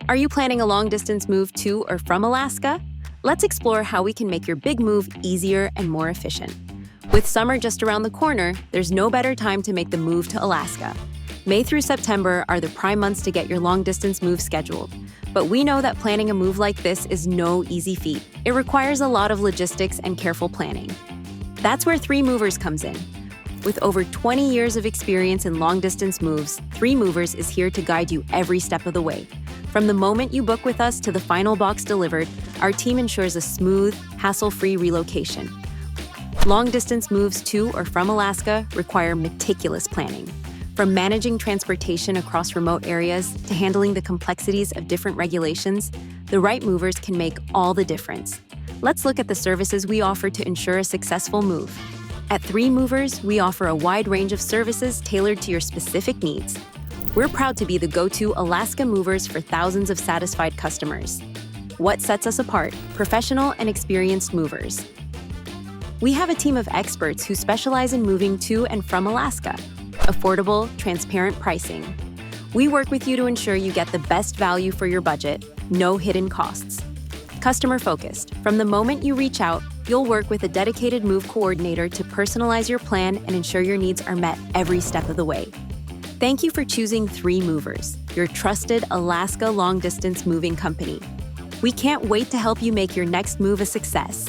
Are you planning a long-distance move to or from Alaska? Let's explore how we can make your big move easier and more efficient. With summer just around the corner, there's no better time to make the move to Alaska. May through September are the prime months to get your long-distance move scheduled. But we know that planning a move like this is no easy feat. It requires a lot of logistics and careful planning. That's where 3 Movers comes in. With over 20 years of experience in long-distance moves, 3 Movers is here to guide you every step of the way. From the moment you book with us to the final box delivered, our team ensures a smooth, hassle-free relocation. Long-distance moves to or from Alaska require meticulous planning. From managing transportation across remote areas to handling the complexities of different regulations, the right movers can make all the difference. Let's look at the services we offer to ensure a successful move. At 3 Movers, we offer a wide range of services tailored to your specific needs. We're proud to be the go-to Alaska movers for thousands of satisfied customers. What sets us apart? Professional and experienced movers. We have a team of experts who specialize in moving to and from Alaska. Affordable, transparent pricing. We work with you to ensure you get the best value for your budget, no hidden costs. Customer-focused. From the moment you reach out, you'll work with a dedicated move coordinator to personalize your plan and ensure your needs are met every step of the way. Thank you for choosing 3 Movers, your trusted Alaska long-distance moving company. We can't wait to help you make your next move a success.